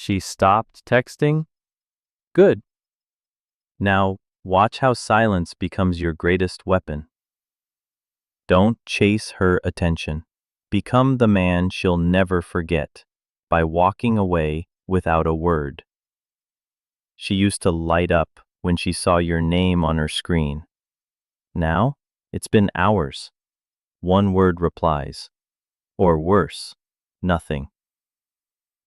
She stopped texting? Good. Now, watch how silence becomes your greatest weapon. Don't chase her attention. Become the man she'll never forget by walking away without a word. She used to light up when she saw your name on her screen. Now, it's been hours. One word replies. Or worse, nothing.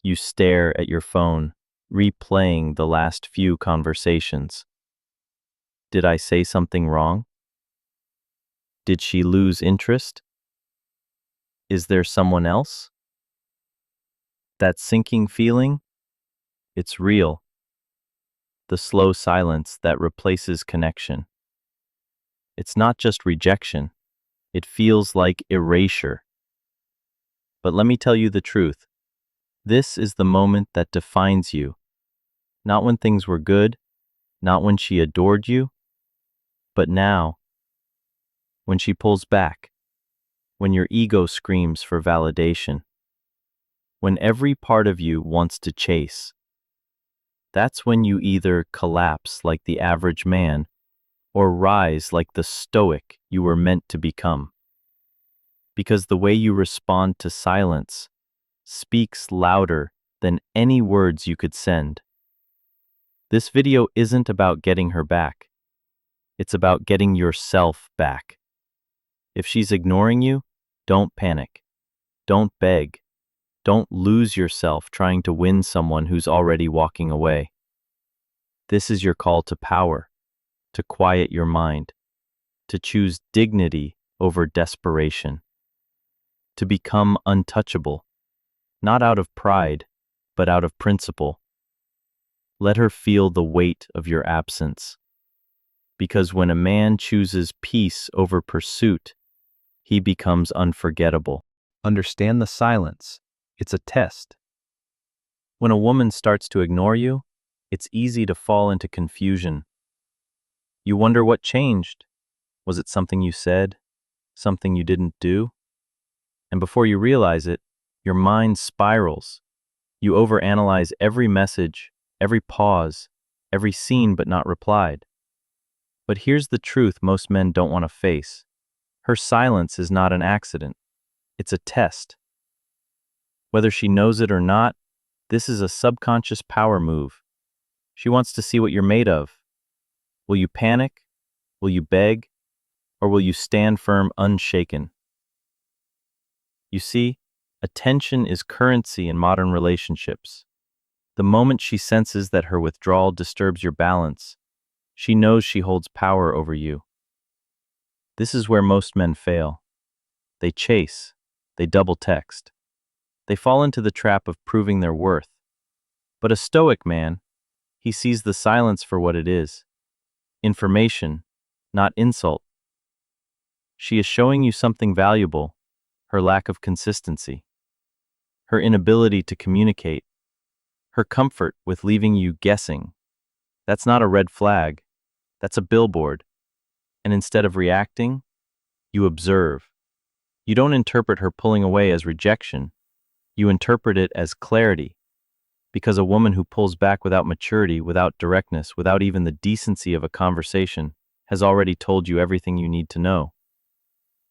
You stare at your phone, replaying the last few conversations. Did I say something wrong? Did she lose interest? Is there someone else? That sinking feeling? It's real. The slow silence that replaces connection. It's not just rejection. It feels like erasure. But let me tell you the truth. This is the moment that defines you. Not when things were good, not when she adored you, but now, when she pulls back, when your ego screams for validation, when every part of you wants to chase. That's when you either collapse like the average man or rise like the stoic you were meant to become. Because the way you respond to silence speaks louder than any words you could send. This video isn't about getting her back. It's about getting yourself back. If she's ignoring you, don't panic. Don't beg. Don't lose yourself trying to win someone who's already walking away. This is your call to power, to quiet your mind, to choose dignity over desperation, to become untouchable, not out of pride, but out of principle. Let her feel the weight of your absence. Because when a man chooses peace over pursuit, he becomes unforgettable. Understand the silence. It's a test. When a woman starts to ignore you, it's easy to fall into confusion. You wonder what changed. Was it something you said? Something you didn't do? And before you realize it, your mind spirals. You overanalyze every message, every pause, every seen but not replied. But here's the truth most men don't want to face. Her silence is not an accident. It's a test. Whether she knows it or not, this is a subconscious power move. She wants to see what you're made of. Will you panic? Will you beg? Or will you stand firm, unshaken? You see, attention is currency in modern relationships. The moment she senses that her withdrawal disturbs your balance, she knows she holds power over you. This is where most men fail. They chase. They double text. They fall into the trap of proving their worth. But a stoic man, he sees the silence for what it is. Information, not insult. She is showing you something valuable, her lack of consistency, her inability to communicate, her comfort with leaving you guessing. That's not a red flag. That's a billboard. And instead of reacting, you observe. You don't interpret her pulling away as rejection. You interpret it as clarity. Because a woman who pulls back without maturity, without directness, without even the decency of a conversation, has already told you everything you need to know.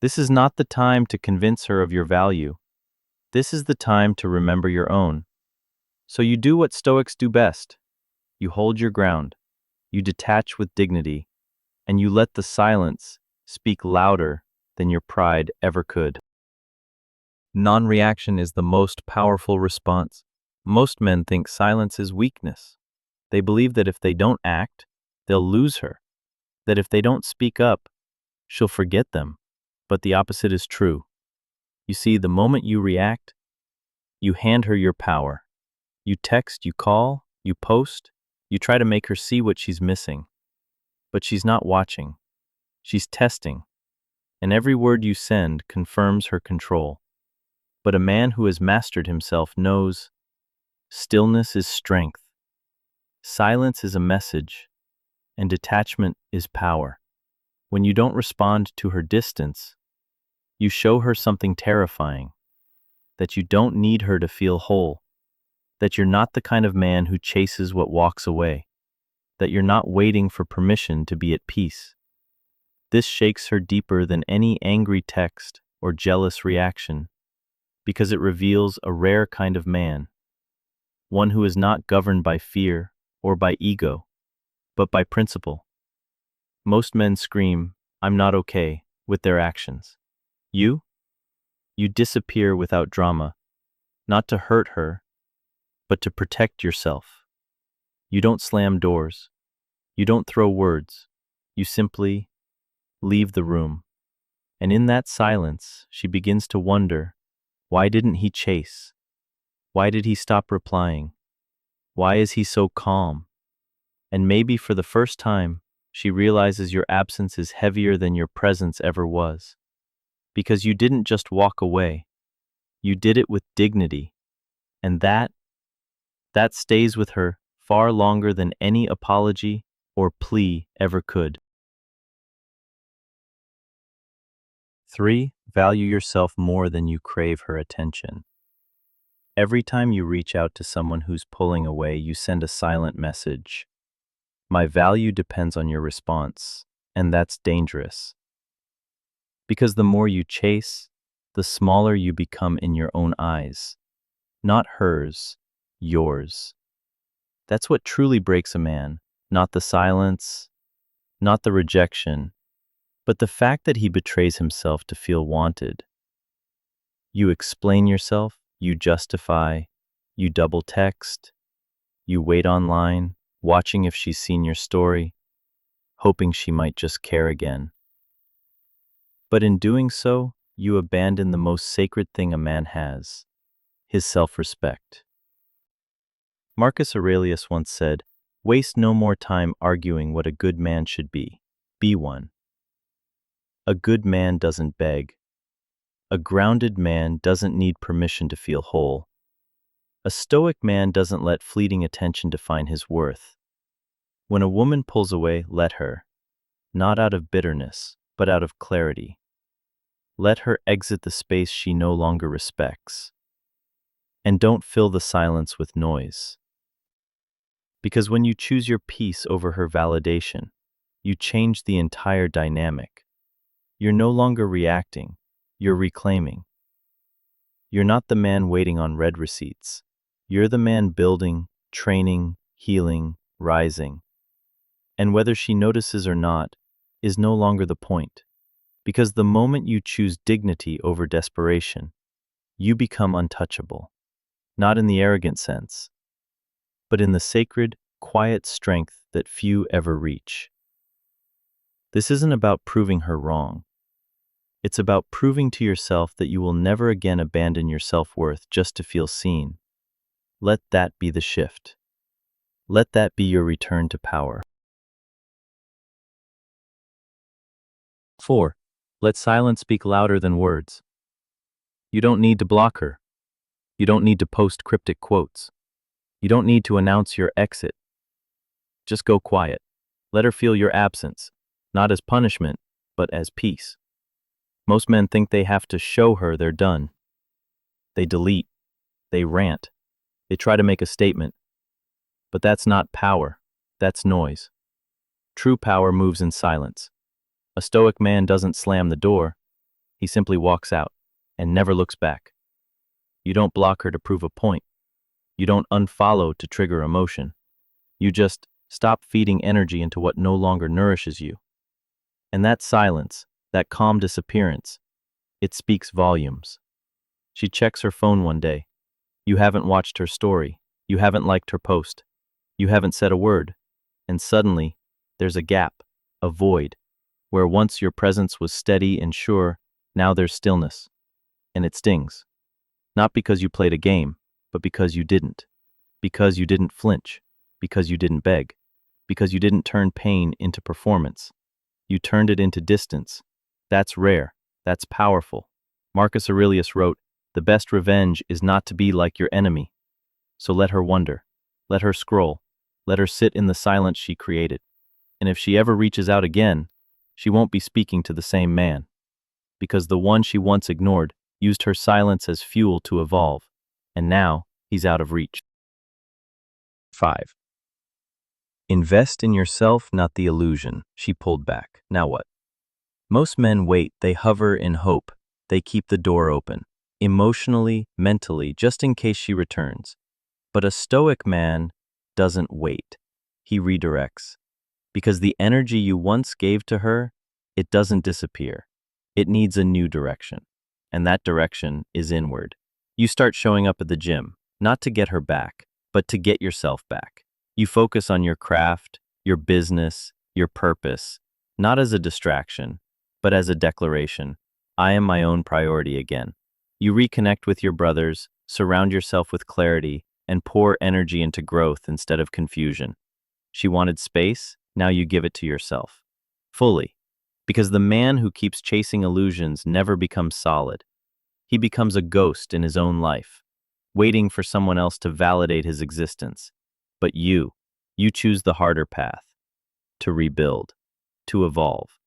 This is not the time to convince her of your value. This is the time to remember your own. So you do what Stoics do best. You hold your ground. You detach with dignity. And you let the silence speak louder than your pride ever could. Non-reaction is the most powerful response. Most men think silence is weakness. They believe that if they don't act, they'll lose her. That if they don't speak up, she'll forget them. But the opposite is true. You see, the moment you react, you hand her your power. You text, you call, you post, you try to make her see what she's missing. But she's not watching. She's testing. And every word you send confirms her control. But a man who has mastered himself knows stillness is strength. Silence is a message, and detachment is power. When you don't respond to her distance, you show her something terrifying, that you don't need her to feel whole. that you're not the kind of man who chases what walks away, that you're not waiting for permission to be at peace. This shakes her deeper than any angry text or jealous reaction, because it reveals a rare kind of man, one who is not governed by fear or by ego, but by principle. Most men scream, "I'm not okay," with their actions. You? You disappear without drama, not to hurt her, but to protect yourself. You don't slam doors. You don't throw words. You simply leave the room. And in that silence, she begins to wonder, why didn't he chase? Why did he stop replying? Why is he so calm? And maybe for the first time, she realizes your absence is heavier than your presence ever was. Because you didn't just walk away. You did it with dignity. And that stays with her far longer than any apology or plea ever could. 3. Value yourself more than you crave her attention. Every time you reach out to someone who's pulling away, you send a silent message. My value depends on your response, and that's dangerous. Because the more you chase, the smaller you become in your own eyes. Not hers, yours. That's what truly breaks a man, not the silence, not the rejection, but the fact that he betrays himself to feel wanted. You explain yourself, you justify, you double text, you wait online, watching if she's seen your story, hoping she might just care again. But in doing so, you abandon the most sacred thing a man has, his self-respect. Marcus Aurelius once said, "Waste no more time arguing what a good man should be one. A good man doesn't beg. A grounded man doesn't need permission to feel whole. A stoic man doesn't let fleeting attention define his worth. When a woman pulls away, let her, not out of bitterness, but out of clarity. Let her exit the space she no longer respects. And don't fill the silence with noise. Because when you choose your peace over her validation, you change the entire dynamic. You're no longer reacting, you're reclaiming. You're not the man waiting on red receipts. You're the man building, training, healing, rising. And whether she notices or not is no longer the point. Because the moment you choose dignity over desperation, you become untouchable. Not in the arrogant sense, but in the sacred, quiet strength that few ever reach. This isn't about proving her wrong. It's about proving to yourself that you will never again abandon your self-worth just to feel seen. Let that be the shift. Let that be your return to power. 4. Let silence speak louder than words. You don't need to block her. You don't need to post cryptic quotes. You don't need to announce your exit. Just go quiet. Let her feel your absence, not as punishment, but as peace. Most men think they have to show her they're done. They delete. They rant. They try to make a statement. But that's not power. That's noise. True power moves in silence. A stoic man doesn't slam the door. He simply walks out and never looks back. You don't block her to prove a point. You don't unfollow to trigger emotion. You just stop feeding energy into what no longer nourishes you. And that silence, that calm disappearance, it speaks volumes. She checks her phone one day. You haven't watched her story. You haven't liked her post. You haven't said a word. And suddenly, there's a gap, a void, where once your presence was steady and sure, now there's stillness. And it stings. Not because you played a game, but because you didn't. Because you didn't flinch. Because you didn't beg. Because you didn't turn pain into performance. You turned it into distance. That's rare. That's powerful. Marcus Aurelius wrote, "The best revenge is not to be like your enemy." So let her wonder. Let her scroll. Let her sit in the silence she created. And if she ever reaches out again, she won't be speaking to the same man. Because the one she once ignored used her silence as fuel to evolve. And now, he's out of reach. 5. Invest in yourself, not the illusion. She pulled back. Now what? Most men wait, they hover in hope. They keep the door open, emotionally, mentally, just in case she returns. But a stoic man doesn't wait. He redirects. Because the energy you once gave to her, it doesn't disappear. It needs a new direction. And that direction is inward. You start showing up at the gym, not to get her back, but to get yourself back. You focus on your craft, your business, your purpose, not as a distraction, but as a declaration. I am my own priority again. You reconnect with your brothers, surround yourself with clarity, and pour energy into growth instead of confusion. She wanted space, now you give it to yourself. Fully. Because the man who keeps chasing illusions never becomes solid. He becomes a ghost in his own life, waiting for someone else to validate his existence. But you choose the harder path, to rebuild, to evolve,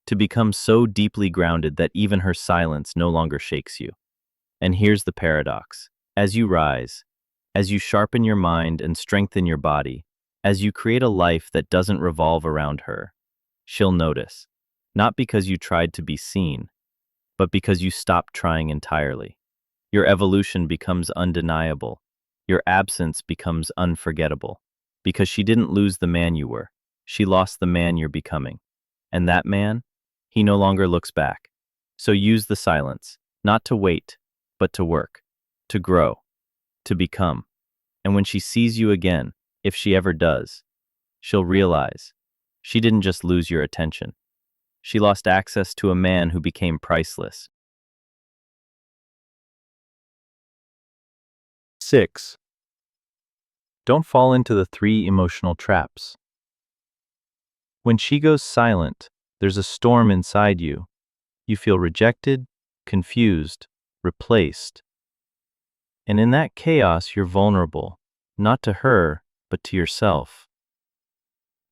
to become so deeply grounded that even her silence no longer shakes you. And here's the paradox. As you rise, as you sharpen your mind and strengthen your body, as you create a life that doesn't revolve around her, she'll notice, not because you tried to be seen, but because you stopped trying entirely. Your evolution becomes undeniable. Your absence becomes unforgettable. Because she didn't lose the man you were. She lost the man you're becoming. And that man, he no longer looks back. So use the silence, not to wait, but to work, to grow, to become. And when she sees you again, if she ever does, she'll realize she didn't just lose your attention. She lost access to a man who became priceless. 6. Don't fall into the 3 emotional traps. When she goes silent, there's a storm inside you. You feel rejected, confused, replaced. And in that chaos, you're vulnerable, not to her, but to yourself.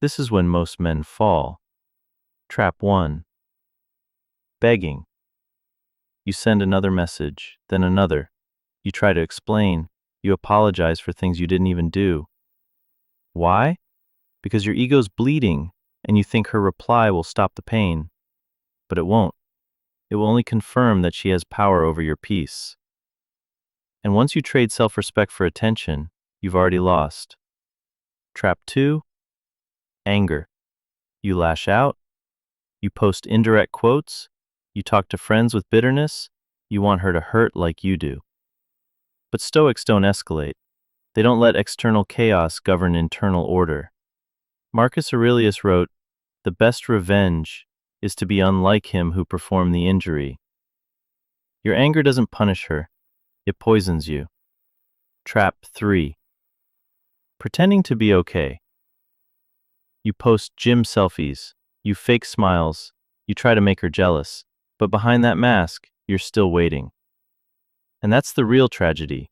This is when most men fall. Trap 1. Begging. You send another message, then another. You try to explain. You apologize for things you didn't even do. Why? Because your ego's bleeding, and you think her reply will stop the pain. But it won't. It will only confirm that she has power over your peace. And once you trade self-respect for attention, you've already lost. Trap 2. Anger. You lash out. You post indirect quotes. You talk to friends with bitterness. You want her to hurt like you do. But Stoics don't escalate. They don't let external chaos govern internal order. Marcus Aurelius wrote, "The best revenge is to be unlike him who performed the injury." Your anger doesn't punish her. It poisons you. Trap 3. Pretending to be okay. You post gym selfies. You fake smiles. You try to make her jealous. But behind that mask, you're still waiting. And that's the real tragedy.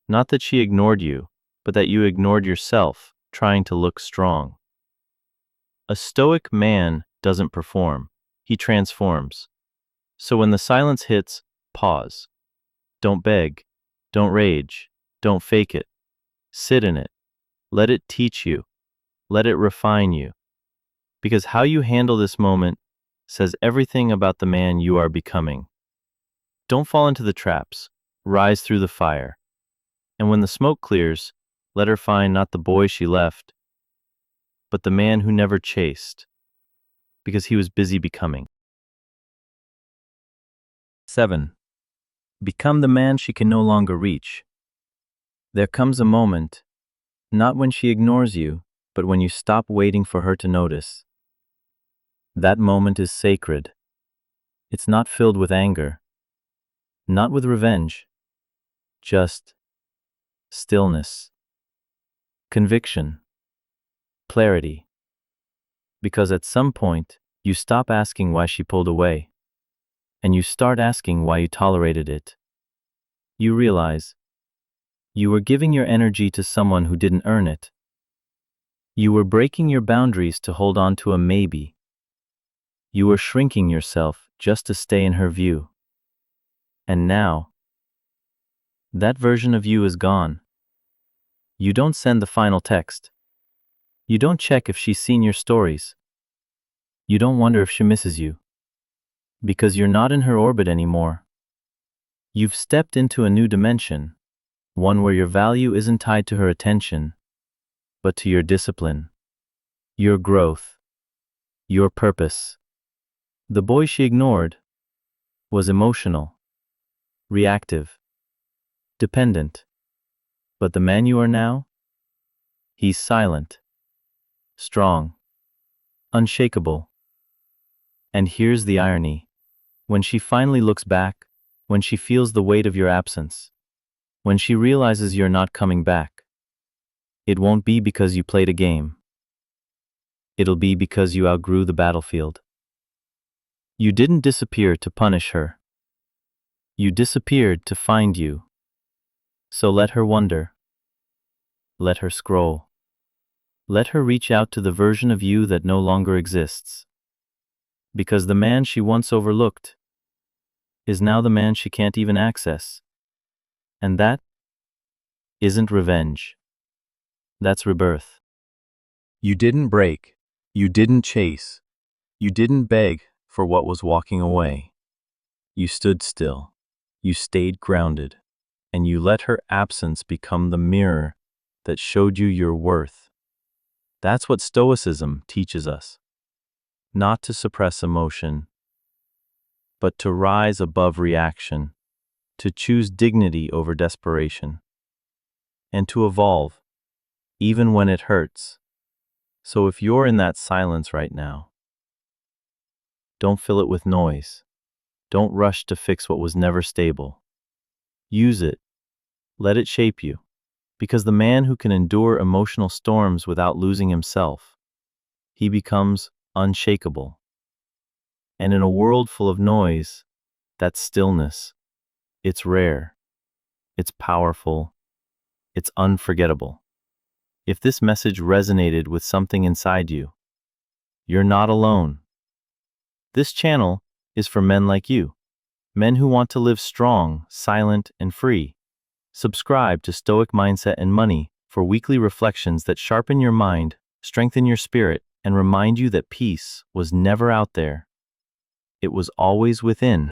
Not that she ignored you, but that you ignored yourself, trying to look strong. A stoic man doesn't perform. He transforms. So when the silence hits, pause. Don't beg. Don't rage. Don't fake it. Sit in it. Let it teach you. Let it refine you. Because how you handle this moment says everything about the man you are becoming. Don't fall into the traps. Rise through the fire. And when the smoke clears, let her find not the boy she left, but the man who never chased, because he was busy becoming. 7. Become the man she can no longer reach. There comes a moment, not when she ignores you, but when you stop waiting for her to notice. That moment is sacred. It's not filled with anger, not with revenge, just stillness, conviction, clarity. Because at some point, you stop asking why she pulled away, and you start asking why you tolerated it. You realize you were giving your energy to someone who didn't earn it. You were breaking your boundaries to hold on to a maybe. You were shrinking yourself just to stay in her view. And now, that version of you is gone. You don't send the final text. You don't check if she's seen your stories. You don't wonder if she misses you. Because you're not in her orbit anymore. You've stepped into a new dimension, one where your value isn't tied to her attention, but to your discipline, your growth, your purpose. The boy she ignored was emotional, reactive, dependent. But the man you are now? He's silent, strong, unshakable. And here's the irony. When she finally looks back, when she feels the weight of your absence, when she realizes you're not coming back, it won't be because you played a game. It'll be because you outgrew the battlefield. You didn't disappear to punish her. You disappeared to find you. So let her wonder. Let her scroll. Let her reach out to the version of you that no longer exists. Because the man she once overlooked is now the man she can't even access. And that isn't revenge. That's rebirth. You didn't break. You didn't chase. You didn't beg for what was walking away. You stood still. You stayed grounded. And you let her absence become the mirror that showed you your worth. That's what Stoicism teaches us. Not to suppress emotion, but to rise above reaction, to choose dignity over desperation, and to evolve, even when it hurts. So if you're in that silence right now, don't fill it with noise. Don't rush to fix what was never stable. Use it. Let it shape you. Because the man who can endure emotional storms without losing himself, he becomes unshakable. And in a world full of noise, that stillness, it's rare, it's powerful, it's unforgettable. If this message resonated with something inside you, you're not alone. This channel is for men like you, men who want to live strong, silent, and free. Subscribe to Stoic Mindset and Money for weekly reflections that sharpen your mind, strengthen your spirit, and remind you that peace was never out there. It was always within.